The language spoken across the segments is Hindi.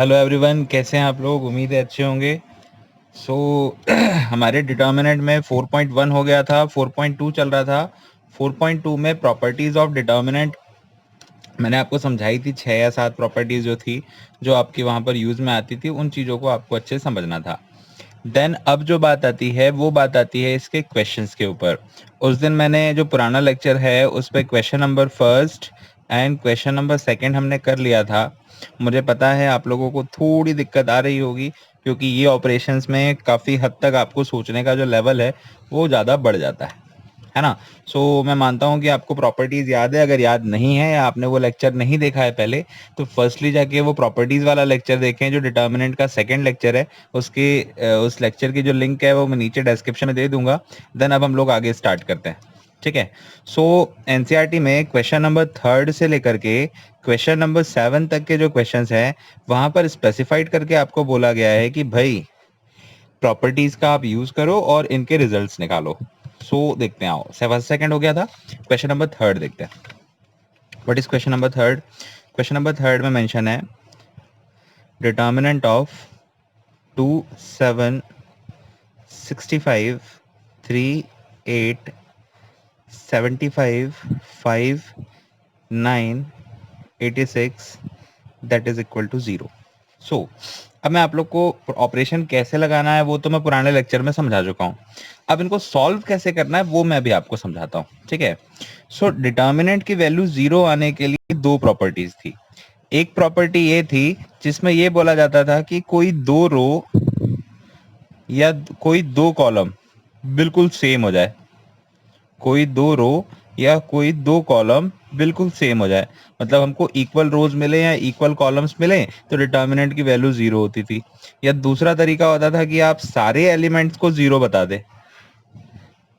हेलो एवरीवन, कैसे हैं आप लोग? उम्मीद है अच्छे होंगे। सो हमारे डिटर्मिनेंट में 4.1 हो गया था, 4.2 चल रहा था। 4.2 में प्रॉपर्टीज ऑफ डिटर्मिनेंट मैंने आपको समझाई थी। 6 या 7 प्रॉपर्टीज जो थी, जो आपकी वहाँ पर यूज़ में आती थी, उन चीज़ों को आपको अच्छे से समझना था। देन अब जो बात आती है वो बात आती है इसके क्वेश्चंस के ऊपर। उस दिन मैंने जो पुराना लेक्चर है उस पर question number first and question number second हमने कर लिया था। मुझे पता है आप लोगों को थोड़ी दिक्कत आ रही होगी, क्योंकि ये ऑपरेशंस में काफ़ी हद तक आपको सोचने का जो लेवल है वो ज़्यादा बढ़ जाता है ना। सो मैं मानता हूँ कि आपको प्रॉपर्टीज याद है। अगर याद नहीं है या आपने वो लेक्चर नहीं देखा है पहले, तो फर्स्टली जाके वो प्रॉपर्टीज वाला लेक्चर देखें जो डिटर्मिनेंट का सेकंड लेक्चर है। उसके उस लेक्चर की जो लिंक है वो मैं नीचे डिस्क्रिप्शन में दे दूंगा। देन अब हम लोग आगे स्टार्ट करते हैं, ठीक है। सो एनसीईआरटी में क्वेश्चन नंबर 3 से लेकर के क्वेश्चन नंबर 7 तक के जो क्वेश्चंस हैं वहां पर स्पेसिफाइड करके आपको बोला गया है कि भाई प्रॉपर्टीज का आप यूज करो और इनके रिजल्ट्स निकालो। सो देखते हैं, आओ। 7 सेकंड हो गया था, क्वेश्चन नंबर 3 देखते हैं। What is question number 3? Question number 3 में मेंशन है determinant of 2 7 65 3 8 75 5 9 86 that is equal to 0। So अब मैं आप लोग को ऑपरेशन कैसे लगाना है वो तो मैं पुराने लेक्चर में समझा चुका हूँ। अब इनको सॉल्व कैसे करना है वो मैं भी आपको समझाता हूँ, ठीक है। सो डिटर्मिनेंट की वैल्यू 0 आने के लिए दो प्रॉपर्टीज थी। एक प्रॉपर्टी ये थी जिसमें ये बोला जाता था कि कोई दो रो या कोई दो कॉलम बिल्कुल सेम हो जाए। कोई दो रो या कोई दो कॉलम बिल्कुल सेम हो जाए, मतलब हमको इक्वल रोज मिले या इक्वल कॉलम्स मिले तो डिटर्मिनेंट की वैल्यू 0 होती थी। या दूसरा तरीका होता था कि आप सारे एलिमेंट्स को 0 बता दे,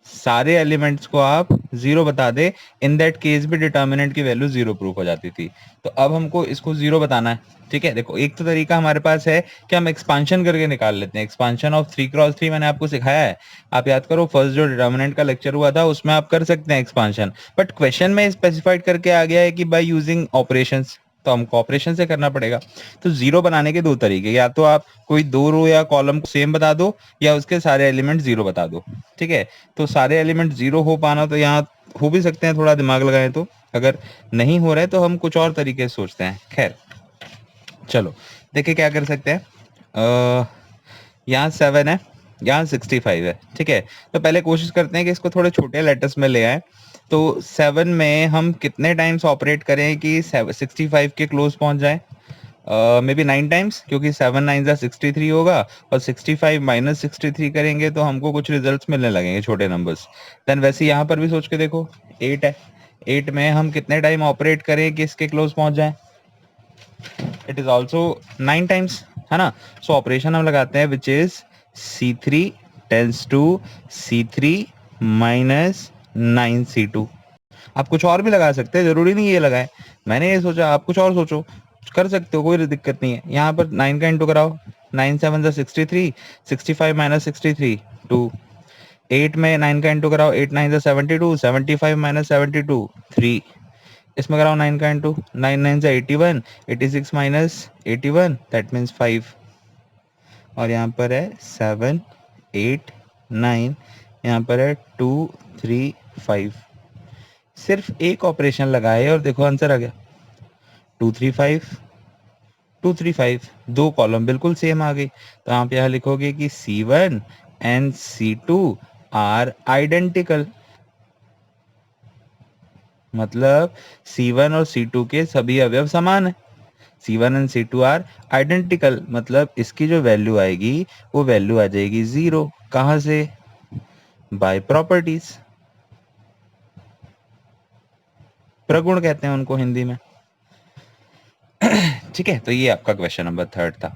सारे एलिमेंट्स को आप 0 बता दे। इन दैट केस भी डिटर्मिनेंट की वैल्यू 0 प्रूफ हो जाती थी। तो अब हमको इसको 0 बताना है, ठीक है। देखो, एक तो तरीका हमारे पास है कि हम एक्सपांशन करके निकाल लेते हैं। एक्सपांशन ऑफ 3x3 मैंने आपको सिखाया है, आप याद करो। फर्स्ट जो डिटर्मिनेंट का लेक्चर हुआ था उसमें आप कर सकते हैं एक्सपांशन, बट क्वेश्चन में स्पेसिफाइड करके आ गया है कि बाय यूजिंग ऑपरेशंस, तो हमको ऑपरेशन से करना पड़ेगा। तो 0 बनाने के दो तरीके, या तो आप कोई दो रो या कॉलम को सेम बता दो या उसके सारे एलिमेंट 0 बता दो, ठीक है। तो सारे एलिमेंट 0 हो पाना तो यहाँ हो भी सकते हैं, थोड़ा दिमाग लगाएं तो। अगर नहीं हो रहा है तो हम कुछ और तरीके से सोचते हैं। खैर चलो देखिए क्या कर सकते हैं। यहाँ 7 है, यहाँ 65 है, ठीक है। तो पहले कोशिश करते हैं कि इसको थोड़े छोटे लेटर्स में ले आए। तो 7 में हम कितने टाइम्स ऑपरेट करें कि 65 के क्लोज पहुंच जाए? मे बी 9 टाइम्स, क्योंकि 7 9 जा 63 होगा, और 65 माइनस 63 करेंगे तो हमको कुछ रिजल्ट्स मिलने लगेंगे, छोटे नंबर्स। देन वैसे यहाँ पर भी सोच के देखो, 8 है। 8 में हम कितने टाइम ऑपरेट करें कि इसके क्लोज पहुंच जाए? इट इज ऑल्सो 9 टाइम्स, है ना। सो ऑपरेशन हम लगाते हैं which is C3 tends to C3 minus 9C2। आप कुछ और भी लगा सकते हैं, जरूरी नहीं ये लगाए। मैंने ये सोचा, आप कुछ और सोचो, कर सकते हो, कोई दिक्कत नहीं है। यहाँ पर 9 का इंटू कराओ, 9 7 63, 65 माइनस 63 2। 8 में 9 का इंटू कराओ, 8 9 72, 75 माइनस 72 3। इसमें कराओ 9 का इंटू, 9 9 81, 86 माइनस 81 दैट मीन्स 5। और यहाँ पर है 7 8 9, यहाँ पर है 2 3 5। सिर्फ एक ऑपरेशन लगाए और देखो आंसर आ गया 235 235। दो कॉलम बिल्कुल सेम आ गई। तो आप यहाँ लिखोगे कि C1 and C2 are identical, मतलब C1 और C2 के सभी अवयव समान है। C1 and C2 are identical, मतलब इसकी जो वैल्यू आएगी वो वैल्यू आ जाएगी 0। कहाँ से? बाय प्रॉपर्टीज, प्रगुण कहते हैं उनको हिंदी में, ठीक है। तो ये आपका क्वेश्चन नंबर 3 था।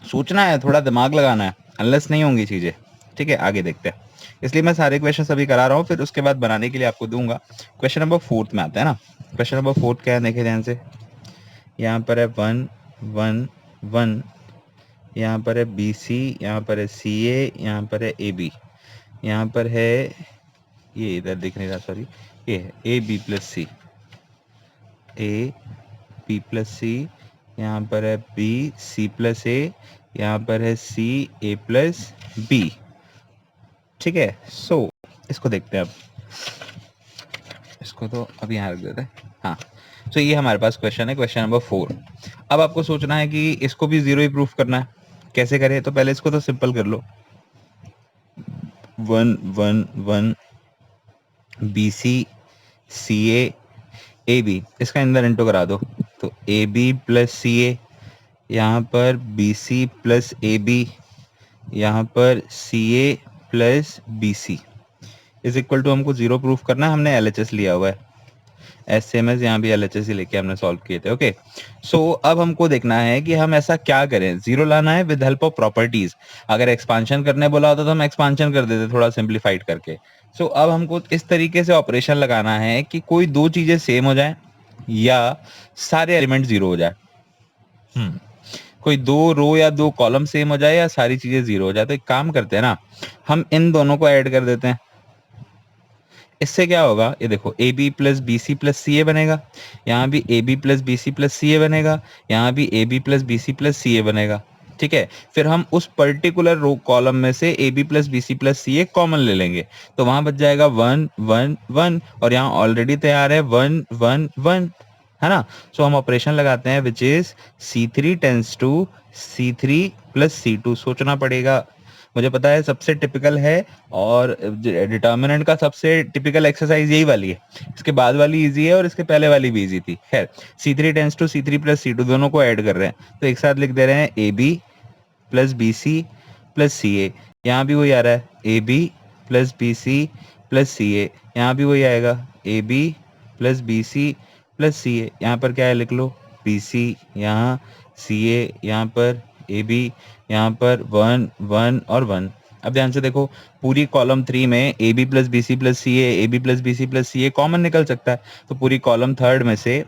सोचना है, थोड़ा दिमाग लगाना है, अनलेस नहीं होंगी चीजें, ठीक है। आगे देखते हैं, इसलिए मैं सारे क्वेश्चन अभी करा रहा हूँ, फिर उसके बाद बनाने के लिए आपको दूंगा। क्वेश्चन नंबर 4 में आता है ना। क्वेश्चन नंबर 4 क्या है, देखिए ध्यान से। यहाँ पर है 1 1 1, यहाँ पर है BC, यहाँ पर है CA, यहाँ पर है AB, यहाँ पर है, ये इधर दिख नहीं रहा, सॉरी, ये है AB plus C, AB plus C, यहाँ पर है बी सी प्लस ए, यहाँ पर है सी ए प्लस बी। ठीक है, सो इसको देखते हैं अब, इसको तो अभी यहाँ रख देते हैं। हाँ, तो ये हमारे पास क्वेश्चन है, क्वेश्चन नंबर 4। अब आपको सोचना है कि इसको भी जीरो ही प्रूफ करना है, कैसे करें? तो पहले इसको तो सिंपल कर लो, 1 1 1 बी सी ए बी, इसका अंदर इंटू करा दो, तो ए बी प्लस सी ए, यहाँ पर B C plus A B, यहाँ पर C A plus B C is equal to, हमको जीरो प्रूफ करना है, हमने एल एच एस लिया हुआ है, एस एम एस यहाँ भी एल एच एस ही लेके हमने सॉल्व किए थे। ओके, सो अब हमको देखना है कि हम ऐसा क्या करें, जीरो लाना है विद हेल्प ऑफ प्रॉपर्टीज। अगर एक्सपांशन करने बोला होता तो हम एक्सपांशन कर देते थोड़ा सिंप्लीफाइड करके। सो अब हमको इस तरीके से ऑपरेशन लगाना है कि कोई दो चीजें सेम हो जाए या सारे एलिमेंट जीरो हो जाए। कोई दो रो या दो कॉलम सेम हो जाए या सारी चीजें जीरो हो जाए। तो एक काम करते हैं ना, हम इन दोनों को ऐड कर देते हैं। इससे क्या होगा, ये देखो A B plus B C plus C A बनेगा, यहाँ भी A B plus B C plus C A बनेगा, यहाँ भी A B plus B C plus C A बनेगा। ठीक है, फिर हम उस पर्टिकुलर रो कॉलम में से A B plus B C plus C A common ले लेंगे, तो वहां बच जाएगा 1 1 1, और यहाँ ऑलरेडी तैयार है 1 1 1, है ना। सो हम ऑपरेशन लगाते हैं which is C3 tends to C3 plus C2। सोचना पड़ेगा, मुझे पता है सबसे टिपिकल है, और डिटर्मिनेंट का सबसे टिपिकल एक्सरसाइज यही वाली है, इसके बाद वाली इजी है और इसके पहले वाली भी इजी थी। खैर, C3 tends to C3 plus C2 दोनों को ऐड कर रहे हैं, तो एक साथ लिख दे रहे हैं A B plus B C plus C A, यहाँ भी वही आ रहा है A B plus B C plus C A, यहाँ भी वही आएगा A B plus B C plus C A, यहाँ पर क्या है लिख लो बी सी, यहाँ सी ए, यहाँ पर ए बी, यहाँ पर 1 1 और 1। अब ध्यान से देखो, पूरी कॉलम 3 में A B plus B C plus C A B plus B C plus C A common निकल सकता है, तो पूरी कॉलम 3 में से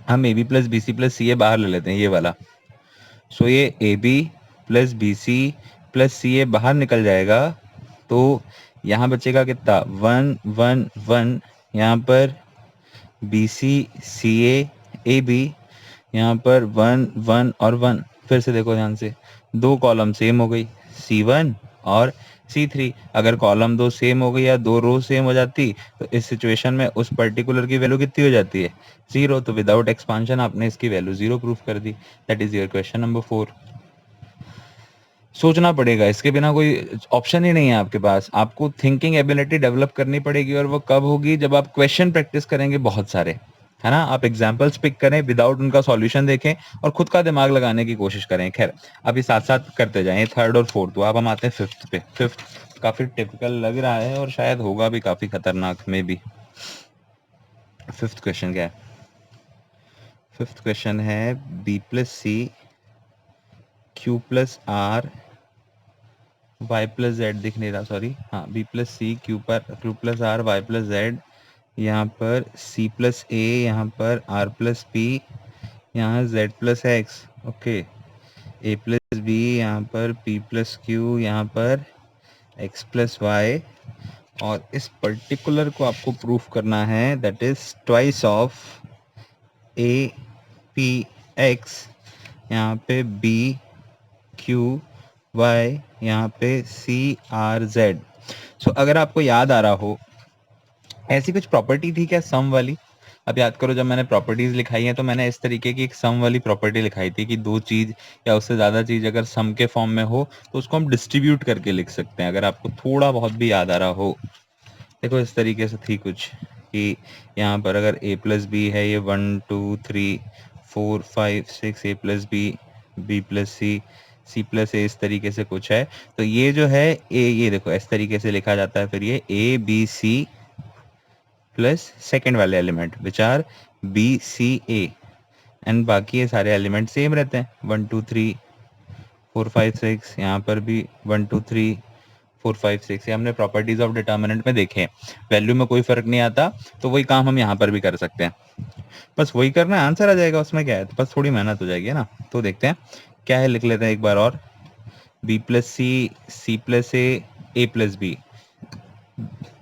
हम A B plus B C plus C A बाहर ले लेते हैं, ये वाला। सो ये A B plus B C plus C A बाहर निकल जाएगा, तो यहाँ बचेगा कितना 1 1 1, यहाँ पर B C C A B, यहाँ पर 1 1 और 1। फिर से देखो ध्यान से, दो कॉलम सेम हो गई C1 और C3। अगर कॉलम दो सेम हो गई या दो रो सेम हो जाती, तो इस सिचुएशन में उस पर्टिकुलर की वैल्यू कितनी हो जाती है, 0। तो विदाउट एक्सपांशन आपने इसकी वैल्यू 0 प्रूफ कर दी। That is your question number 4। सोचना पड़ेगा, इसके बिना कोई ऑप्शन ही नहीं है आपके पास। आपको थिंकिंग एबिलिटी डेवलप करनी पड़ेगी, और वो कब होगी, जब आप क्वेश्चन प्रैक्टिस करेंगे बहुत सारे, है ना। आप एग्जाम्पल्स पिक करें विदाउट उनका सॉल्यूशन देखें और खुद का दिमाग लगाने की कोशिश करें। खैर, अभी साथ साथ करते जाएं, थर्ड और फोर्थ। तो अब हम आते हैं फिफ्थ पे। फिफ्थ काफी टिपिकल लग रहा है और शायद होगा भी काफी खतरनाक में भी। फिफ्थ क्वेश्चन क्या है? फिफ्थ क्वेश्चन है B plus C Q plus R Y plus Z, दिख नहीं रहा सॉरी, हाँ B plus C Q plus R Y plus Z, यहाँ पर सी प्लस ए, यहाँ पर आर प्लस पी, यहाँ Z plus X, okay, A plus B, यहाँ पर पी प्लस क्यू, यहाँ पर एक्स प्लस वाई, और इस पर्टिकुलर को आपको प्रूफ करना है, that is twice of A P X, यहाँ पे बी क्यू वाई, यहाँ पे सी आर जेड। सो अगर आपको याद आ रहा हो, ऐसी कुछ प्रॉपर्टी थी क्या सम वाली? अब याद करो, जब मैंने प्रॉपर्टीज लिखाई हैं तो मैंने इस तरीके की एक सम वाली प्रॉपर्टी लिखाई थी कि दो चीज या उससे ज्यादा चीज अगर सम के फॉर्म में हो तो उसको हम डिस्ट्रीब्यूट करके लिख सकते हैं। अगर आपको थोड़ा बहुत भी याद आ रहा हो, देखो इस तरीके से थी कुछ कि यहाँ पर अगर a प्लस बी है, ये 1 2 3 4 5 6 a plus B, B plus C, C plus A, इस तरीके से कुछ है। तो ये जो है ए, ये देखो इस तरीके से लिखा जाता है। फिर ये A B C plus second वाले element which are B C A, and बाकी ये सारे एलिमेंट सेम रहते हैं, 1 2 3 4 5 6, यहाँ पर भी 1 2 3 4 5 6। ये हमने प्रॉपर्टीज ऑफ डिटर्मिनेंट में देखे, वैल्यू में कोई फर्क नहीं आता, तो वही काम हम यहाँ पर भी कर सकते हैं। बस वही करना है, आंसर आ जाएगा, उसमें क्या है, तो बस थोड़ी मेहनत हो जाएगी, है ना। तो देखते हैं क्या है, लिख लेते हैं एक बार और, B plus C, C plus ए प्लस बी,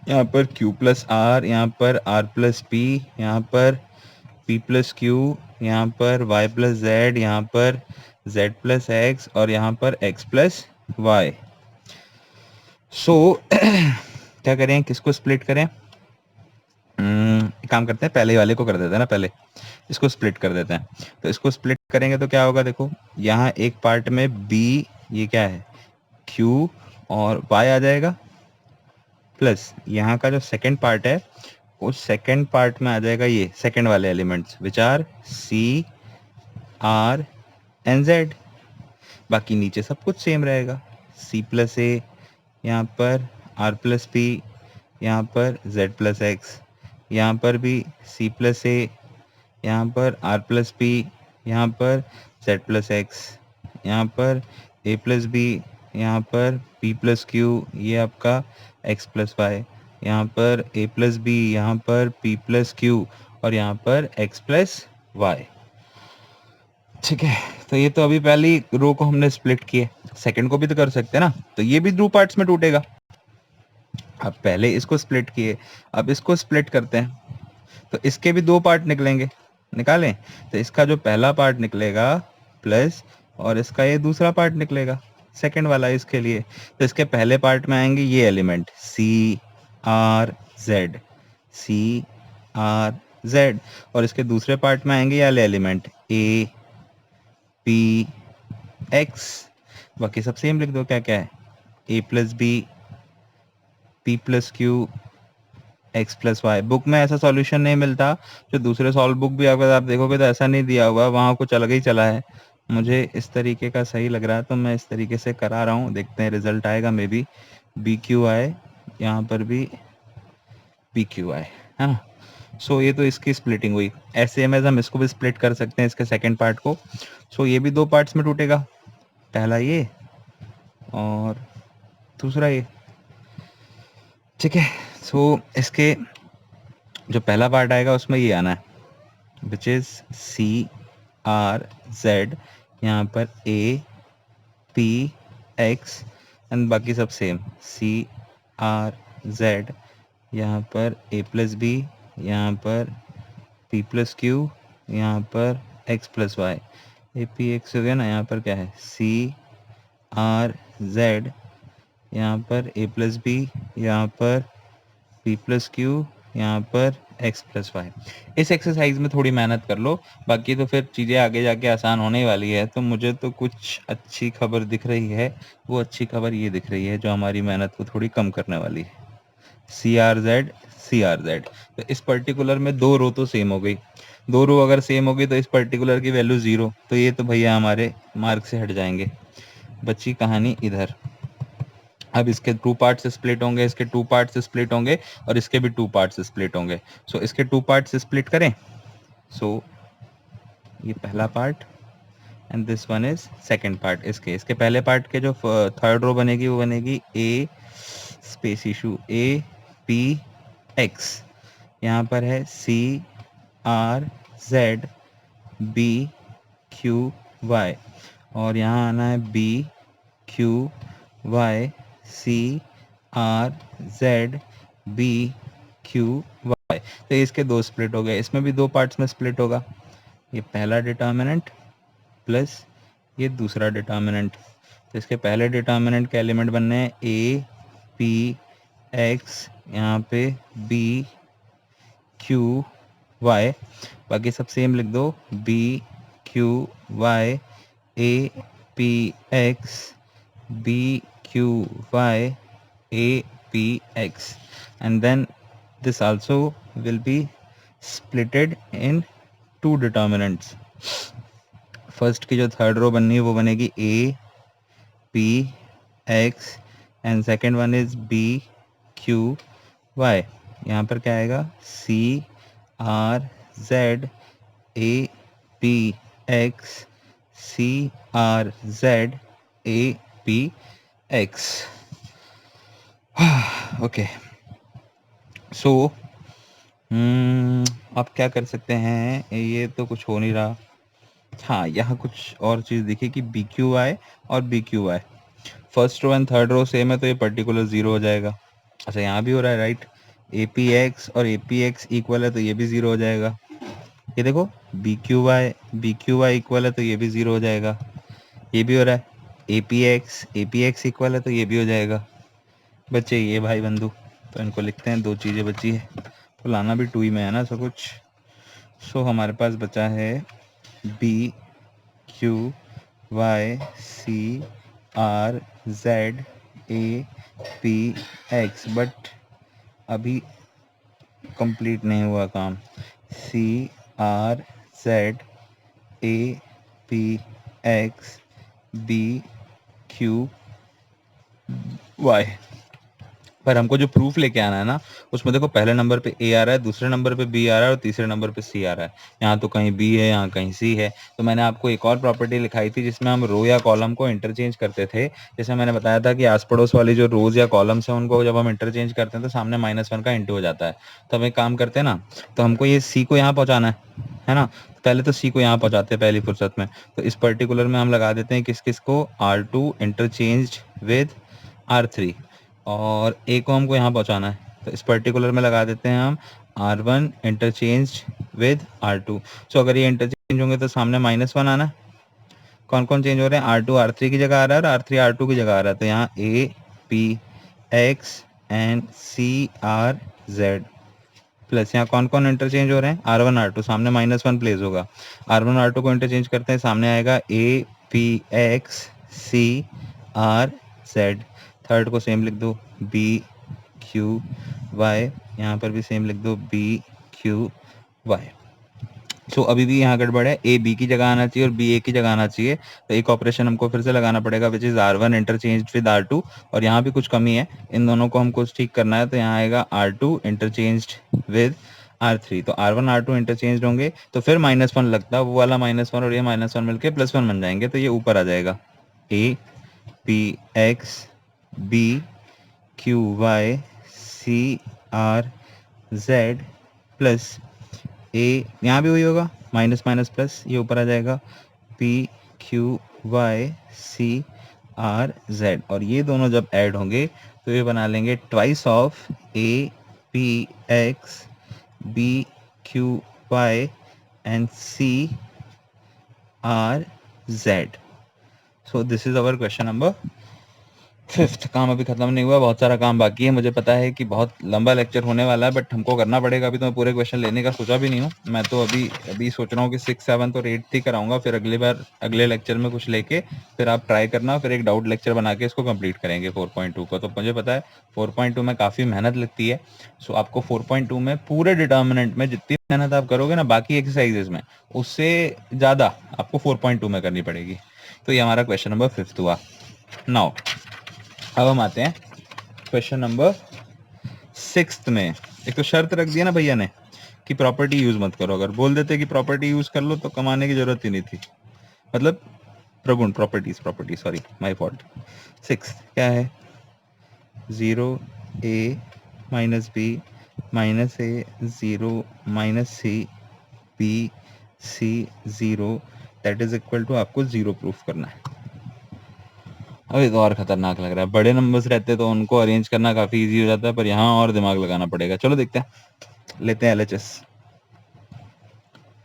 यहाँ पर Q प्लस आर, यहाँ पर R प्लस पी, यहाँ पर P प्लस क्यू, यहाँ पर y प्लस जेड, यहाँ पर z प्लस एक्स और यहाँ पर x प्लस वाई। सो क्या करें, किसको स्प्लिट करें? काम करते हैं, पहले वाले को कर देते हैं ना, पहले इसको स्प्लिट कर देते हैं। तो इसको स्प्लिट करेंगे तो क्या होगा, देखो यहाँ एक पार्ट में b, ये क्या है q और y आ जाएगा, प्लस यहाँ का जो सेकंड पार्ट है उस सेकंड पार्ट में आ जाएगा ये सेकंड वाले elements which are c r and z। बाकी नीचे सब कुछ सेम रहेगा, c प्लस ए, यहाँ पर r प्लस p, यहाँ पर z प्लस एक्स, यहाँ पर भी c प्लस ए, यहाँ पर r प्लस p, यहाँ पर z प्लस एक्स, यहाँ पर a प्लस b, यहाँ पर p प्लस q, ये आपका x प्लस वाई, यहाँ पर a प्लस b, यहाँ पर p प्लस q और यहाँ पर x प्लस वाई। ठीक है, तो ये तो अभी पहली रो को हमने स्प्लिट किए, सेकंड को भी तो कर सकते हैं ना, तो ये भी दो पार्ट्स में टूटेगा। अब पहले इसको स्प्लिट किए, अब इसको स्प्लिट करते हैं, तो इसके भी दो पार्ट निकलेंगे, निकालें तो इसका जो पहला पार्ट निकलेगा प्लस और इसका ये दूसरा पार्ट निकलेगा सेकंड वाला इसके लिए। तो इसके पहले पार्ट में आएंगे ये element C R Z, C R Z, और इसके दूसरे पार्ट में आएंगे ये वाले एलिमेंट ए पी एक्स। बाकी सब सेम लिख दो, क्या क्या है A plus B, P plus Q, X plus Y. Book में ऐसा सॉल्यूशन नहीं मिलता, जो दूसरे सॉल्व बुक भी अगर आप देखोगे तो ऐसा नहीं दिया हुआ, वहाँ कुछ अलग ही चला है। मुझे इस तरीके का सही लग रहा है तो मैं इस तरीके से करा रहा हूँ, देखते हैं रिजल्ट आएगा। May be B Q I, यहाँ पर भी बी क्यू आई है ना। सो ये तो इसकी स्प्लिटिंग हुई, ऐसे में हम इसको भी स्प्लिट कर सकते हैं इसके सेकेंड पार्ट को। सो ये भी दो पार्ट्स में टूटेगा, पहला ये और दूसरा ये। ठीक है, सो इसके जो पहला पार्ट आएगा उसमें ये आना है which is C R Z, यहाँ पर ए पी एक्स एंड बाकी सब सेम सी आर जेड, यहाँ पर ए प्लस बी, यहाँ पर पी प्लस क्यू, यहाँ पर X plus Y. A P X हो गया ना, यहाँ पर क्या है सी आर जेड, यहाँ पर ए प्लस बी, यहाँ पर पी प्लस क्यू, यहाँ पर x प्लस वाई। इस एक्सरसाइज में थोड़ी मेहनत कर लो, बाकी तो फिर चीज़ें आगे जाके आसान होने वाली है। तो मुझे तो कुछ अच्छी खबर दिख रही है, वो अच्छी खबर ये दिख रही है जो हमारी मेहनत को थोड़ी कम करने वाली है। C R Z, C R Z, तो इस पर्टिकुलर में दो रो तो सेम हो गई, दो रो अगर सेम होगी तो इस पर्टिकुलर की वैल्यू 0, तो ये तो भैया हमारे मार्क से हट जाएंगे। बची कहानी इधर, अब इसके टू पार्ट्स स्प्लिट होंगे, इसके टू पार्ट्स स्प्लिट होंगे और इसके भी टू पार्ट्स स्प्लिट होंगे। सो इसके टू पार्ट्स स्प्लिट करें, सो ये पहला part and this one is second part. इसके पहले पार्ट के जो थर्ड रो बनेगी वो बनेगी A space issue A P X, यहाँ पर है C R Z B Q Y, और यहाँ आना है B Q Y C R Z B Q Y. तो इसके दो स्प्लिट हो गए, इसमें भी दो पार्ट्स में स्प्लिट होगा, ये पहला डिटर्मिनेंट प्लस ये दूसरा डिटर्मिनेंट। तो इसके पहले डिटर्मिनेंट के एलिमेंट बनने हैं ए पी एक्स, यहाँ पे बी क्यू वाई, बाकी सब सेम लिख दो B Q Y A P X B Q Y A P X, and then this also will be splitted in two determinants. First की जो थर्ड रो बननी है वो बनेगी A P X and second one is B Q Y। यहाँ पर क्या आएगा C R Z A P X C R Z A P x। Okay, so आप क्या कर सकते हैं, ये तो कुछ हो नहीं रहा। हाँ, यहाँ कुछ और चीज़ दिखी कि बी क्यू आई और B Q I, first row and third row same है तो ये पर्टिकुलर 0 हो जाएगा। अच्छा, यहाँ भी हो रहा है राइट, ए पी एक्स और ए पी एक्स इक्वल है तो ये भी 0 हो जाएगा। ये देखो बी क्यू वाई इक्वल है तो ये भी 0 हो जाएगा, ये भी हो रहा है। ए पी एक्स इक्वल है तो ये भी हो जाएगा। बच्चे ये भाई बंधु, तो इनको लिखते हैं, दो चीज़ें बची है, तो लाना भी 2 ही में है ना सब कुछ। सो हमारे पास बचा है B Q Y C R Z A P X, but अभी कंप्लीट नहीं हुआ काम। C R Z A P X B Q Y. पर हमको जो प्रूफ लेके आना है ना, उसमें देखो पहले नंबर पे ए आ रहा है, दूसरे नंबर पे बी आ रहा है और तीसरे नंबर पे सी आ रहा है। यहाँ तो कहीं बी है, यहाँ कहीं सी है। तो मैंने आपको एक और प्रॉपर्टी लिखाई थी जिसमें हम रो या कॉलम को इंटरचेंज करते थे। जैसे मैंने बताया था कि आस पड़ोस वाली जो रोज या कॉलम्स है उनको जब हम इंटरचेंज करते हैं तो सामने -1 का इंटू हो जाता है। तो हम एक काम करते हैं ना, तो हमको ये सी को यहाँ पहुँचाना है ना, पहले तो सी को यहाँ पहुँचाते हैं पहली फुर्सत में। तो इस पर्टिकुलर में हम लगा देते हैं किस किस को, R2 इंटरचेंज विद R3, और ए को हमको यहाँ पहुँचाना है तो इस पर्टिकुलर में लगा देते हैं हम R1 इंटरचेंज विद R2। सो अगर ये इंटरचेंज होंगे तो सामने -1 आना है। कौन कौन चेंज हो रहे हैं, R2 R3 की जगह आ रहा है और R3 R2 की जगह आ रहा है। तो यहाँ A P X and C R Z plus यहाँ कौन कौन इंटरचेंज हो रहे हैं, R1 R2, सामने -1 प्लेस होगा। R1 R2 को इंटरचेंज करते हैं, सामने आएगा A P X C R Z। Third को सेम लिख दो B Q Y, यहाँ पर भी सेम लिख दो B Q Y। सो अभी भी यहाँ गड़बड़ है, ए बी की जगह आना चाहिए और बी ए की जगह आना चाहिए। तो एक ऑपरेशन हमको फिर से लगाना पड़ेगा which is R1 interchange with R2, और यहाँ भी कुछ कमी है, इन दोनों को हमको ठीक करना है। तो यहाँ आएगा R2 इंटरचेंज विद R3। तो R1 R2 इंटरचेंज होंगे तो फिर -1 लगता है, वो वाला -1 और ये -1 मिलके +1 बन जाएंगे, तो ये ऊपर आ जाएगा A P X B Q Y C R Z plus A, यहाँ भी वही होगा माइनस माइनस प्लस, ये ऊपर आ जाएगा P Q Y C R Z, और ये दोनों जब ऐड होंगे तो ये बना लेंगे twice of A P X B Q Y and C R Z। So this is our question number 5। काम अभी खत्म नहीं हुआ, बहुत सारा काम बाकी है। मुझे पता है कि बहुत लंबा लेक्चर होने वाला है, बट हमको करना पड़ेगा। अभी तो मैं पूरे क्वेश्चन लेने का सोचा भी नहीं हूँ। मैं तो अभी सोच रहा हूँ कि 6, 7 और 8 ही कराऊंगा, फिर अगली बार अगले लेक्चर में कुछ लेके फिर आप ट्राई करना, फिर एक डाउट लेक्चर बना के इसको कंप्लीट करेंगे 4.2 को। तो मुझे पता है 4.2 में काफ़ी मेहनत लगती है। सो आपको 4.2 में पूरे डिटर्मिनेंट में जितनी मेहनत आप करोगे ना बाकी एक्सरसाइजेज में, उससे ज़्यादा आपको 4.2 में करनी पड़ेगी। तो ये हमारा क्वेश्चन नंबर 5 हुआ। नाउ अब हम आते हैं क्वेश्चन नंबर 6 में। एक तो शर्त रख दिया ना भैया ने कि प्रॉपर्टी यूज मत करो, अगर बोल देते कि प्रॉपर्टी यूज कर लो तो कमाने की जरूरत ही नहीं थी, मतलब प्रगुण प्रॉपर्टी, सॉरी माय फॉल्ट। 6 क्या है, 0 A minus B minus A 0 minus C B C 0 that is equal to, आपको 0 प्रूफ करना है। अभी तो और खतरनाक लग रहा है, बड़े नंबर्स रहते तो उनको अरेंज करना काफी इजी हो जाता है, पर यहाँ और दिमाग लगाना पड़ेगा। चलो देखते हैं, लेते हैं LHS।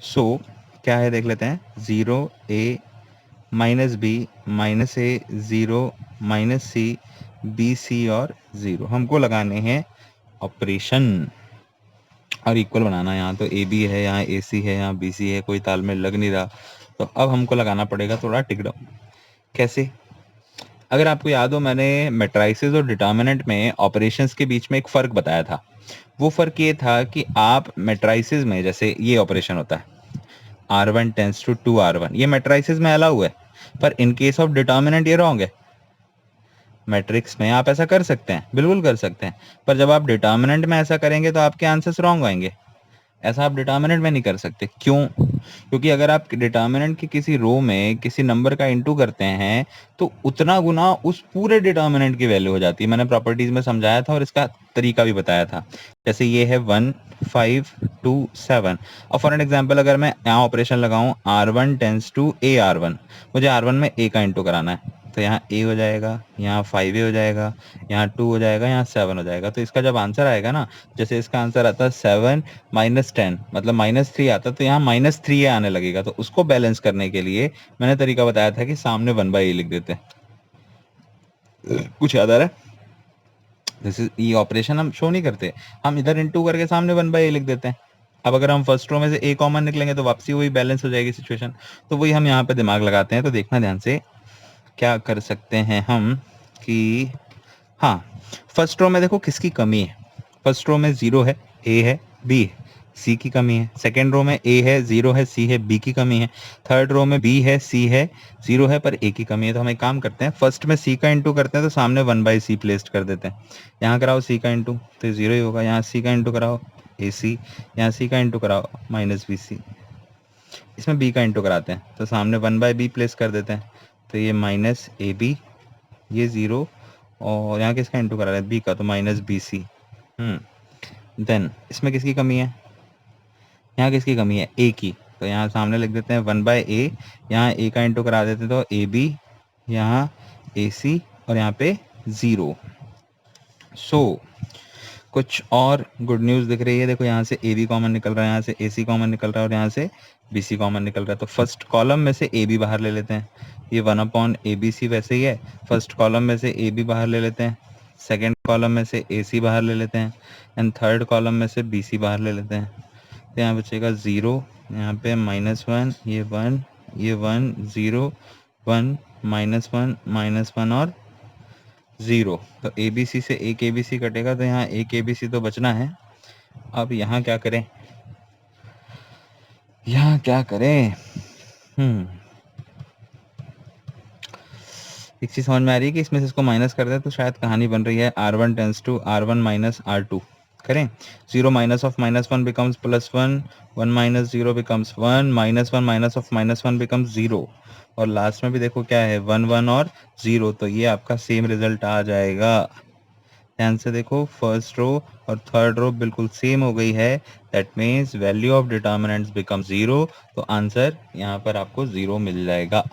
सो क्या है देख लेते हैं, 0 A minus B minus A 0 minus C B C और 0। हमको लगाने हैं ऑपरेशन और इक्वल बनाना है। यहाँ तो AB है, यहाँ AC है, यहाँ BC है, कोई तालमेल लग नहीं रहा। तो अब हमको लगाना पड़ेगा थोड़ा टिक डाउन। कैसे, अगर आपको याद हो मैंने मैट्राइसेस और डिटर्मिनेंट में ऑपरेशंस के बीच में एक फ़र्क बताया था। वो फ़र्क ये था कि आप मैट्राइसेस में जैसे ये ऑपरेशन होता है R1 टेंस टू 2R1, ये मैट्राइसेस में अलाउ है, पर इन केस ऑफ डिटर्मिनेंट ये रॉन्ग है। मैट्रिक्स में आप ऐसा कर सकते हैं, बिल्कुल कर सकते हैं, पर जब आप डिटर्मिनेंट में ऐसा करेंगे तो आपके आंसर्स रॉन्ग आएंगे। ऐसा आप डिटर्मिनेंट में नहीं कर सकते। क्यों? क्योंकि अगर आप डिटर्मिनेंट की किसी रो में किसी नंबर का इंटू करते हैं तो उतना गुना उस पूरे डिटर्मिनेंट की वैल्यू हो जाती है। मैंने प्रॉपर्टीज में समझाया था और इसका तरीका भी बताया था। जैसे ये है 1 5 2 7। और फॉर एन एग्जाम्पल अगर मैं यहाँ ऑपरेशन लगाऊं R1 टेंस टू AR1, मुझे R1 में A का इंटू कराना है, तो यहाँ a हो जाएगा, यहाँ 5a हो जाएगा, यहाँ 2 हो जाएगा, यहाँ 7 हो जाएगा। तो इसका जब आंसर आएगा ना, जैसे इसका आंसर आता है 7 माइनस 10 मतलब -3 आता, तो यहाँ -3a आने लगेगा। तो उसको बैलेंस करने के लिए मैंने तरीका बताया था कि सामने 1/a लिख देते हैं। कुछ याद आ रहा है? दिस इज ये ऑपरेशन हम शो नहीं करते, हम इधर इनटू करके सामने 1/a लिख देते हैं। अब अगर हम फर्स्ट रो में से a कॉमन निकलेंगे तो वापसी वही बैलेंस हो जाएगी सिचुएशन। तो वही हम यहाँ पे दिमाग लगाते हैं। तो देखना ध्यान से, क्या कर सकते हैं हम कि हाँ, फर्स्ट रो में देखो किसकी कमी है। फर्स्ट रो में 0 है, a है, b है, c की कमी है। सेकेंड रो में a है, 0 है, c है, b की कमी है। थर्ड रो में b है, c है, 0 है, पर a की कमी है। तो हम एक काम करते हैं, फर्स्ट में c का इंटू करते हैं तो सामने 1/c प्लेस्ड कर देते हैं। यहाँ कराओ c का इंटू तो 0 ही होगा, यहाँ c का इंटू कराओ ac, यहाँ c का इंटू कराओ -bc, इसमें b का इंटू कराते हैं तो सामने 1/b प्लेस कर देते हैं। तो ये -ab, ये 0, और यहाँ किसका इंटू करा रहे हैं, b का, तो -bc। देन इसमें किसकी कमी है, यहाँ किसकी कमी है, a की। तो यहाँ सामने लिख देते हैं 1/a, यहाँ a का इंटू करा देते हैं तो ab, यहाँ ac, और यहाँ पे 0। सो कुछ और गुड न्यूज़ दिख रही है। देखो यहाँ से AB कॉमन निकल रहा है, यहाँ से AC कॉमन निकल रहा है, और यहाँ से BC कॉमन निकल रहा है। तो फर्स्ट कॉलम में से AB बाहर ले लेते हैं, ये 1/ABC वैसे ही है। फर्स्ट कॉलम में से AB बाहर ले लेते हैं, सेकेंड कॉलम में से AC बाहर ले लेते हैं, एंड थर्ड कॉलम में से BC बाहर ले लेते हैं। तो यहाँ बचेगा 0, यहाँ पे -1, ये 1, ये 1, 0, 1, -1 और 0। तो ABC से एक ABC कटेगा, तो यहाँ एक ABC तो बचना है। अब यहाँ क्या करें, यहाँ क्या करें, एक चीज समझ में आ रही है कि इसमें से इसको माइनस कर दें तो शायद कहानी बन रही है R1 tense to R1 minus R2। करें, 0 minus of -1 becomes +1, 1 minus 0 becomes 1, -1 minus of -1 becomes 0, और लास्ट में भी देखो क्या है, 1 1 और 0। तो ये आपका सेम रिजल्ट आ जाएगा। ध्यान से देखो, फर्स्ट रो और थर्ड रो बिल्कुल सेम हो गई है। That means value of determinants become 0। तो आंसर यहाँ पर आपको 0 मिल जाएगा।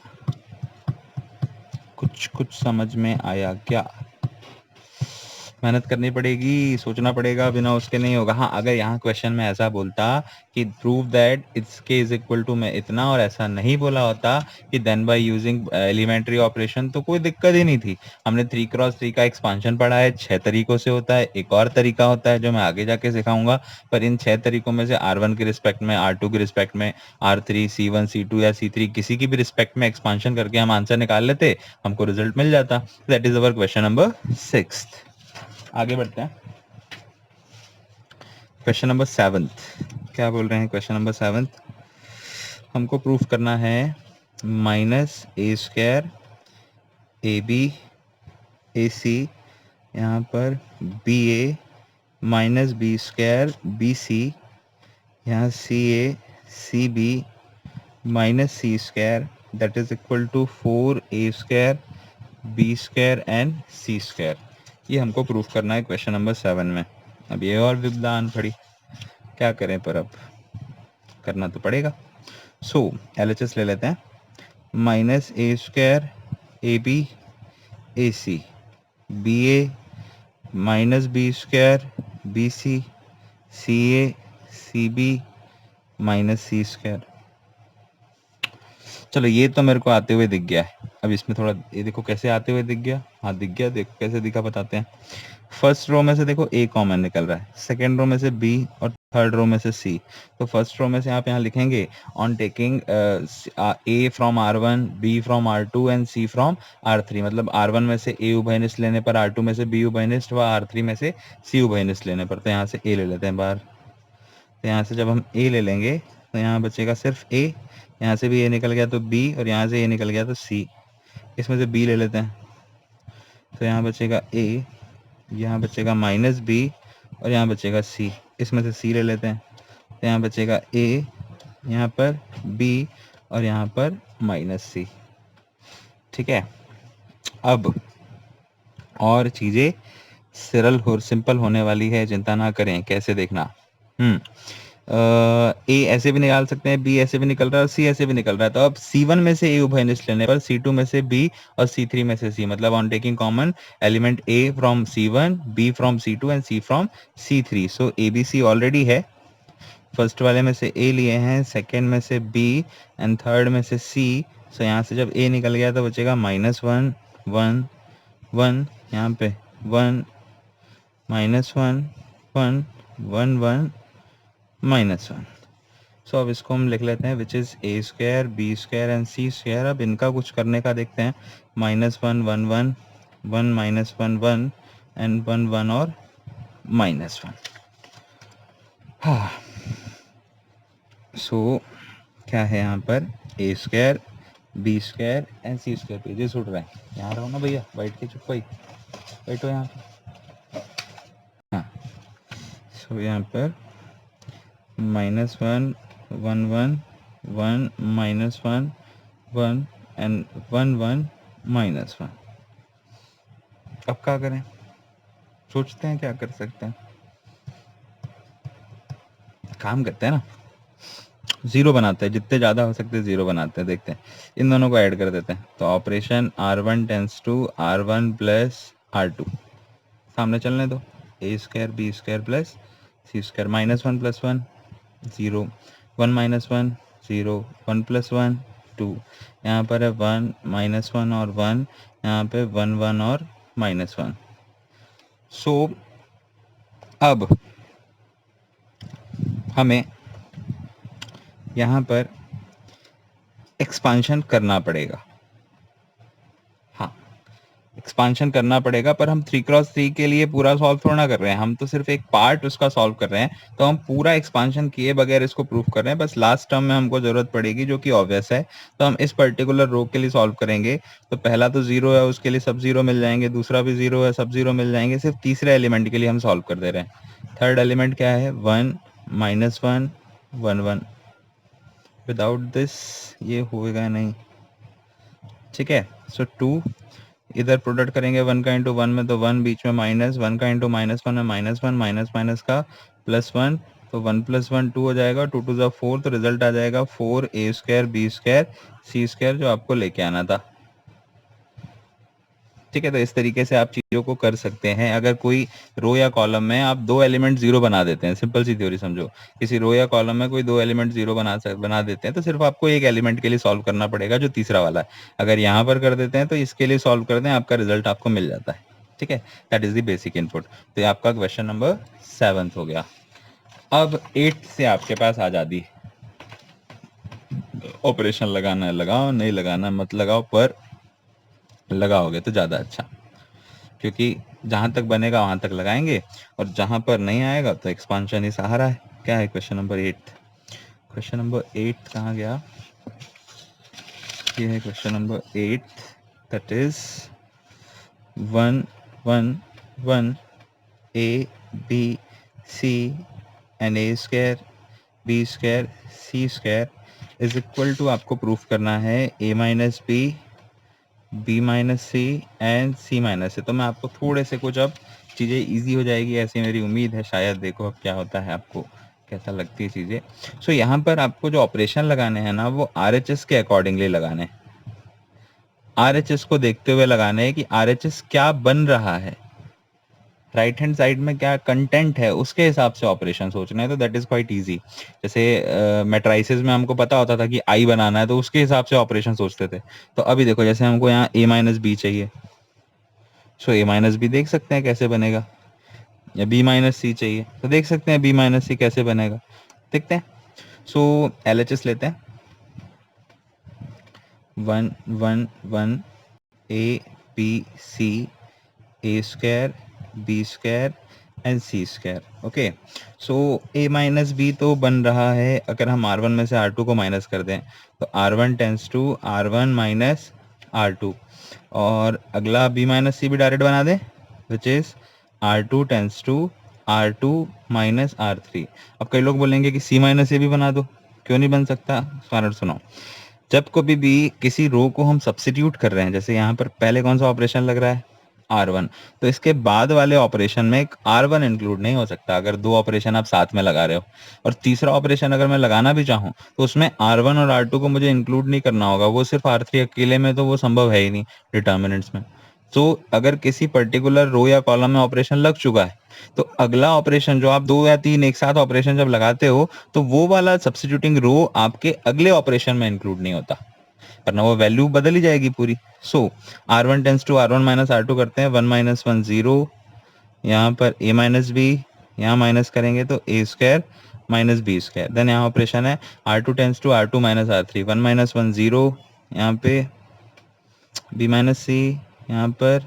कुछ समझ में आया क्या? मेहनत करनी पड़ेगी, सोचना पड़ेगा, बिना उसके नहीं होगा। हाँ, अगर यहाँ क्वेश्चन में ऐसा बोलता कि prove that it's K is equal to में इतना, और ऐसा नहीं बोला होता कि then by using elementary operation, तो कोई दिक्कत ही नहीं थी। हमने 3x3 का एक्सपांशन पढ़ा है, 6 तरीकों से होता है। एक और तरीका होता है जो मैं आगे जाके सिखाऊंगा, पर इन 6 तरीकों में से R1 के रिस्पेक्ट में, R2 के रिस्पेक्ट में, R3, C1, C2 या C3 किसी की भी रिस्पेक्ट में एक्सपांशन करके हम आंसर निकाल लेते, हमको रिजल्ट मिल जाता। That is our question number 6। आगे बढ़ते हैं, क्वेश्चन नंबर 7। क्या बोल रहे हैं क्वेश्चन नंबर 7? हमको प्रूफ करना है -a² AB AC, यहाँ पर BA -b² BC, यहाँ CA CB -c² that is equal to 4a² b² and c²। ये हमको प्रूफ करना है क्वेश्चन नंबर 7 में। अब ये और विद्वान खड़ी, क्या करें, पर अब करना तो पड़ेगा। सो LHS ले लेते हैं, -a² AB AC BA -b² BC CA CB -c²। चलो, ये तो मेरे को आते हुए दिख गया है। अब इसमें थोड़ा ये देखो कैसे आते हुए दिख गया। हाँ, दिख गया, देखो कैसे दिखा, बताते हैं। फर्स्ट रो में से देखो A कॉमन निकल रहा है, सेकेंड रो में से B, और थर्ड रो में से C। तो फर्स्ट रो में से आप यहाँ लिखेंगे on taking A from R1, B from R2 and C from R3। मतलब R1 में से A उभयनिष्ठ लेने पर, R2 में से B उभयनिष्ठ, व R3 में से C उभयनिष्ठ लेने पर। तो यहाँ से A ले लेते हैं बाहर। तो यहाँ से जब हम A ले लेंगे तो यहाँ बचेगा सिर्फ A, यहाँ से भी A निकल गया तो B, और यहाँ से A निकल गया तो C। इसमें से B ले लेते हैं, तो यहाँ बचेगा A, यहाँ बचेगा -B, और यहाँ बचेगा C। इसमें से C ले लेते हैं, तो यहाँ बचेगा A, यहाँ पर B, और यहाँ पर -C। ठीक है, अब और चीज़ें सिंपल होने वाली है, चिंता ना करें। कैसे देखना, ए ऐसे भी निकाल सकते हैं, बी ऐसे भी निकल रहा है और सी ऐसे भी निकल रहा है। तो अब C1 में से ए उभयनिष्ठ लेने पर C2 में से बी और C3 में से सी, मतलब on taking common element A from C1, B from C2 and C from C3। So A B C already है, फर्स्ट वाले में से ए लिए हैं, सेकेंड में से बी एंड थर्ड में से सी। सो यहाँ से जब ए निकल गया तो बचेगा -1 1 1, यहाँ पे 1 -1 1 1 1 -1। सो अब इसको हम लिख लेते हैं which is A square B square and C square. अब इनका कुछ करने का देखते हैं, -1 1 1 1 -1 1 एंड 1 1 और -1। हाँ, सो क्या है यहाँ पर, A square B square and C square. Pages उठ रहे हैं, यहाँ रहो ना भैया, बैठ के चुप भाई, बैठो यहाँ पे। हाँ, सो यहाँ पर -1 1 1 1 -1 1 एंड 1 1 -1। अब क्या करें, सोचते हैं क्या कर सकते हैं, काम करते हैं ना, जीरो बनाते हैं, जितने ज़्यादा हो सकते हैं जीरो बनाते हैं। देखते हैं, इन दोनों को ऐड कर देते हैं। तो operation R1 tense to R1 plus R2, सामने चलने दो, ए स्क्वायर बी स्क्वायर प्लस सी स्क्वायर, -1 + 1 0, 1 - 1 0, 1 + 1 2, यहाँ पर है 1 -1 और 1, यहाँ पे 1 1 और -1। सो अब हमें यहाँ पर एक्सपांशन करना पड़ेगा। हाँ, एक्सपांशन करना पड़ेगा, पर हम 3x3 के लिए पूरा सॉल्व थोड़ा ना कर रहे हैं, हम तो सिर्फ एक पार्ट उसका सॉल्व कर रहे हैं। तो हम पूरा एक्सपांशन किए बगैर इसको प्रूफ कर रहे हैं, बस लास्ट टर्म में हमको जरूरत पड़ेगी जो कि ऑब्वियस है। तो हम इस पर्टिकुलर रो के लिए सॉल्व करेंगे। तो पहला तो जीरो है, उसके लिए सब जीरो मिल जाएंगे, दूसरा भी जीरो है, सब जीरो मिल जाएंगे। सिर्फ तीसरे एलिमेंट के लिए हम सॉल्व कर दे रहे हैं। थर्ड एलिमेंट क्या है, 1 -1 1 1। विदाउट दिस ये होएगा नहीं, ठीक है। सो 2 इधर प्रोडक्ट करेंगे, 1 का इंटू 1 में, तो 1 बीच में माइनस, 1 का इंटू -1 में -1, माइनस माइनस का +1, तो 1 + 1 2 हो जाएगा, 2 2 4, तो रिजल्ट आ जाएगा 4 ए square B square C square, जो आपको लेके आना था। ठीक है, तो इस तरीके से आप चीज़ों को कर सकते हैं। अगर कोई रो या कॉलम में आप दो एलिमेंट जीरो बना देते हैं, सिंपल सी थ्योरी समझो, किसी रो या कॉलम में कोई दो एलिमेंट जीरो बना देते हैं, तो सिर्फ आपको एक एलिमेंट के लिए सॉल्व करना पड़ेगा, जो तीसरा वाला है। अगर यहाँ पर कर देते हैं तो इसके लिए सॉल्व कर दें, आपका रिजल्ट आपको मिल जाता है। ठीक है, that is the basic input. तो ये आपका क्वेश्चन नंबर 7 हो गया। अब 8 से आपके पास आज़ादी, ऑपरेशन लगाना है लगाओ, नहीं लगाना है मत लगाओ, पर लगाओगे तो ज़्यादा अच्छा, क्योंकि जहां तक बनेगा वहां तक लगाएंगे, और जहां पर नहीं आएगा तो एक्सपांशन ही सहारा है। क्या है क्वेश्चन नंबर 8? क्वेश्चन नंबर 8 कहाँ गया, ये है question number 8, that is 1 1 1 A B C and A square B square C square is equal to, आपको प्रूफ करना है a minus B B minus C and C minus C. तो मैं आपको थोड़े से कुछ, अब चीज़ें इजी हो जाएगी ऐसी मेरी उम्मीद है, शायद देखो अब क्या होता है, आपको कैसा लगती है चीज़ें। सो यहाँ पर आपको जो ऑपरेशन लगाने हैं ना, वो RHS के अकॉर्डिंगली लगाने, RHS को देखते हुए लगाने हैं कि RHS क्या बन रहा है, राइट हैंड साइड में क्या कंटेंट है, उसके हिसाब से ऑपरेशन सोचना है। तो दैट इज क्वाइट इजी। जैसे मैट्राइसिस में हमको पता होता था कि आई बनाना है, तो उसके हिसाब से ऑपरेशन सोचते थे। तो अभी देखो, जैसे हमको यहाँ a माइनस बी चाहिए, सो a माइनस बी देख सकते हैं कैसे बनेगा, या b माइनस सी चाहिए तो देख सकते हैं b माइनस सी कैसे बनेगा, देखते हैं। सो LHS लेते हैं, 1 1 1 a b c a square B square and C square. Okay, so a minus B तो बन रहा है, अगर हम R1 में से R2 को माइनस कर दें तो R1 tense to R1 minus R2, और अगला b माइनस सी भी डायरेक्ट बना दें, which is R2 tends to R2 minus R3। अब कई लोग बोलेंगे कि c माइनस ए भी बना दो, क्यों नहीं बन सकता, कारण सुनो। जब कभी भी किसी रो को हम सब्स्टिट्यूट कर रहे हैं, जैसे यहाँ पर पहले कौन सा ऑपरेशन लग रहा है, R1। तो इसके बाद वाले ऑपरेशन में एक R1 इंक्लूड नहीं हो सकता अगर दो ऑपरेशन आप साथ में लगा रहे हो। और तीसरा ऑपरेशन अगर मैं लगाना भी चाहूँ तो उसमें R1 और R2 को मुझे इंक्लूड नहीं करना होगा, वो सिर्फ R3 अकेले में तो वो संभव है ही नहीं डिटर्मिनेंट्स में। तो अगर किसी पर्टिकुलर रो या कॉलम में ऑपरेशन लग चुका है तो अगला ऑपरेशन जो आप 2 या 3 एक साथ ऑपरेशन जब लगाते हो तो वो वाला सब्स्टिट्यूटिंग रो आपके अगले ऑपरेशन में इंक्लूड नहीं होता, वरना वो वैल्यू बदल ही जाएगी पूरी। सो R1 tense to R1 minus R2 करते हैं, 1 माइनस 1 0, यहाँ पर a माइनस बी, यहाँ माइनस करेंगे तो a square minus B square. Then यहाँ ऑपरेशन है R2 tends to R2 minus R3, 1 minus 1 0, यहाँ पे b माइनस सी, यहाँ पर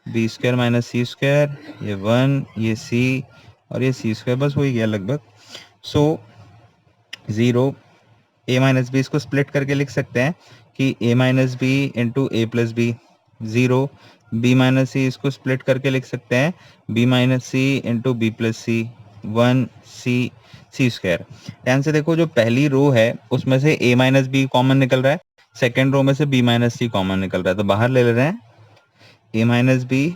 बी स्क्वायर माइनस सी स्क्वायर, ये 1, ये c और ये सी स्क्वायर, बस हो ही गया लगभग। सो 0 a माइनस बी, इसको स्प्लिट करके लिख सकते हैं कि a minus B into A plus B, 0 b minus C, इसको स्प्लिट करके लिख सकते हैं b minus C into B plus C, 1 C C square. ध्यान से देखो जो पहली रो है उसमें से a माइनस बी कॉमन निकल रहा है, सेकेंड रो में से b माइनस सी कॉमन निकल रहा है, तो बाहर ले रहे हैं a माइनस बी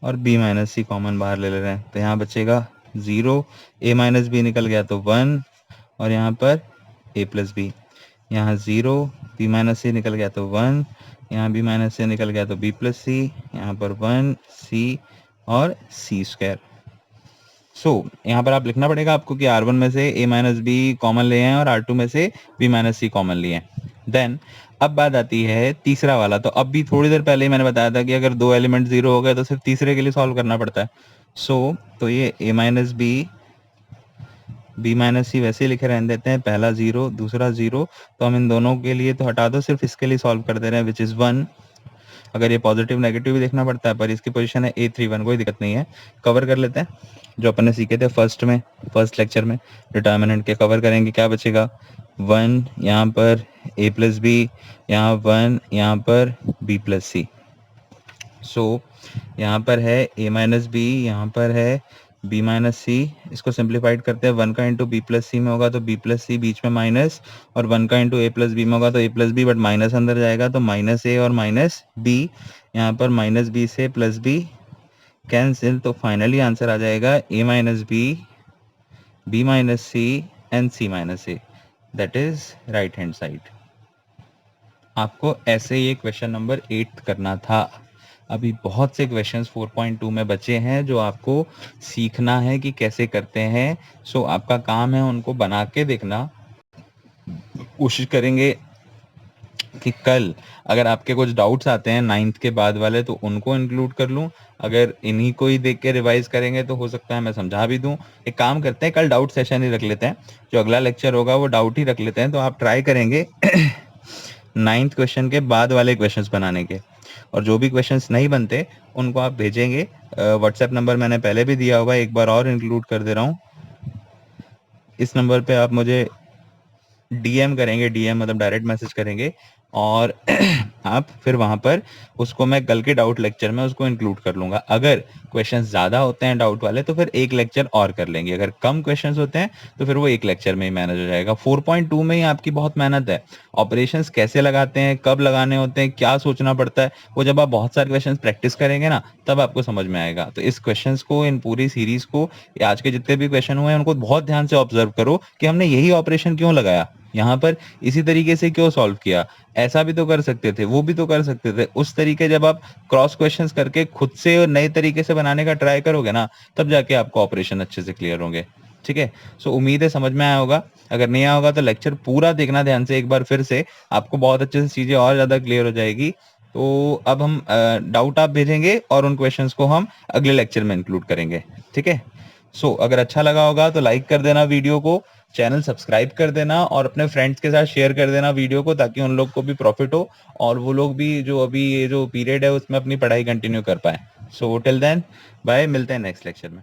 और b माइनस सी कॉमन बाहर ले रहे हैं, तो यहाँ बचेगा 0, a माइनस बी निकल गया तो 1 और यहाँ पर a प्लस बी, यहाँ 0, b माइनस सी निकल गया तो 1, यहाँ b माइनस सी निकल गया तो b प्लस सी, यहाँ पर 1 c और c स्क्वायर। सो यहाँ पर आप लिखना पड़ेगा आपको कि R1 में से a माइनस बी कॉमन लिए हैं और R2 में से b माइनस सी कॉमन लिए हैं। देन अब बात आती है तीसरा वाला। तो अब भी थोड़ी देर पहले ही मैंने बताया था कि अगर दो एलिमेंट 0 हो गए तो सिर्फ तीसरे के लिए सॉल्व करना पड़ता है। तो ये a minus B, b minus C वैसे ही लिखे रहने देते हैं, पहला 0 दूसरा 0, तो हम इन दोनों के लिए तो हटा दो, सिर्फ इसके लिए सॉल्व कर दे रहे हैं विच इज़ 1। अगर ये पॉजिटिव नेगेटिव भी देखना पड़ता है पर इसकी पोजीशन है A31, कोई दिक्कत नहीं है। कवर कर लेते हैं जो अपन ने सीखे थे फर्स्ट लेक्चर में, डिटर्मिनेंट के कवर करेंगे। क्या बचेगा 1 यहाँ पर a प्लस बी, यहाँ 1 यहाँ पर b प्लस सी। सो यहाँ पर है a माइनस बी, यहाँ पर है b माइनस सी, इसको सिंप्लीफाइड करते हैं 1 का इंटू बी प्लस सी में होगा तो b प्लस सी, बीच में माइनस, और 1 का इंटू a प्लस बी में होगा तो a plus B, but minus अंदर जाएगा तो माइनस a और माइनस b, यहाँ पर माइनस b से प्लस b कैंसिल, तो फाइनली आंसर आ जाएगा a minus B, b minus C and c minus a, that is right hand side. आपको ऐसे ये क्वेश्चन नंबर 8 करना था। अभी बहुत से क्वेश्चंस 4.2 में बचे हैं जो आपको सीखना है कि कैसे करते हैं। सो आपका काम है उनको बना के देखना। कोशिश करेंगे कि कल अगर आपके कुछ डाउट्स आते हैं 9th के बाद वाले तो उनको इंक्लूड कर लूं। अगर इन्हीं को ही देख के रिवाइज करेंगे तो हो सकता है मैं समझा भी दूं। एक काम करते हैं, कल डाउट सेशन ही रख लेते हैं, जो अगला लेक्चर होगा वो डाउट ही रख लेते हैं। तो आप ट्राई करेंगे 9th क्वेश्चन के बाद वाले क्वेश्चंस बनाने के, और जो भी क्वेश्चंस नहीं बनते उनको आप भेजेंगे। व्हाट्सएप नंबर मैंने पहले भी दिया होगा, एक बार और इंक्लूड कर दे रहा हूँ। इस नंबर पे आप मुझे डीएम करेंगे, डीएम मतलब डायरेक्ट मैसेज करेंगे, और आप फिर वहां पर उसको मैं कल के डाउट लेक्चर में उसको इंक्लूड कर लूंगा। अगर क्वेश्चंस ज्यादा होते हैं डाउट वाले तो फिर एक लेक्चर और कर लेंगे, अगर कम क्वेश्चंस होते हैं तो फिर वो एक लेक्चर में ही मैनेज हो जाएगा। 4.2 में ही आपकी बहुत मेहनत है। ऑपरेशंस कैसे लगाते हैं, कब लगाने होते हैं, क्या सोचना पड़ता है, वो जब आप बहुत सारे क्वेश्चंस प्रैक्टिस करेंगे ना तब आपको समझ में आएगा। तो इस क्वेश्चंस को, इन पूरी सीरीज को, आज के जितने भी क्वेश्चन हुए हैं उनको बहुत ध्यान से ऑब्जर्व करो कि हमने यही ऑपरेशन क्यों लगाया, यहाँ पर इसी तरीके से क्यों सॉल्व किया, ऐसा भी तो कर सकते थे, वो भी तो कर सकते थे। उस तरीके जब आप क्रॉस क्वेश्चंस करके खुद से नए तरीके से बनाने का ट्राई करोगे ना तब जाके आपको ऑपरेशन अच्छे से क्लियर होंगे। ठीक है, सो उम्मीद है समझ में आया होगा। अगर नहीं आया होगा तो लेक्चर पूरा देखना ध्यान से एक बार फिर से, आपको बहुत अच्छे से चीजें और ज्यादा क्लियर हो जाएगी। तो अब हम डाउट आप भेजेंगे और उन क्वेश्चंस को हम अगले लेक्चर में इंक्लूड करेंगे। ठीक है, सो अगर अच्छा लगा होगा तो लाइक कर देना वीडियो को, चैनल सब्सक्राइब कर देना और अपने फ्रेंड्स के साथ शेयर कर देना वीडियो को, ताकि उन लोग को भी प्रॉफिट हो और वो लोग भी जो अभी ये जो पीरियड है उसमें अपनी पढ़ाई कंटिन्यू कर पाए। सो टिल देन बाय, मिलते हैं नेक्स्ट लेक्चर में।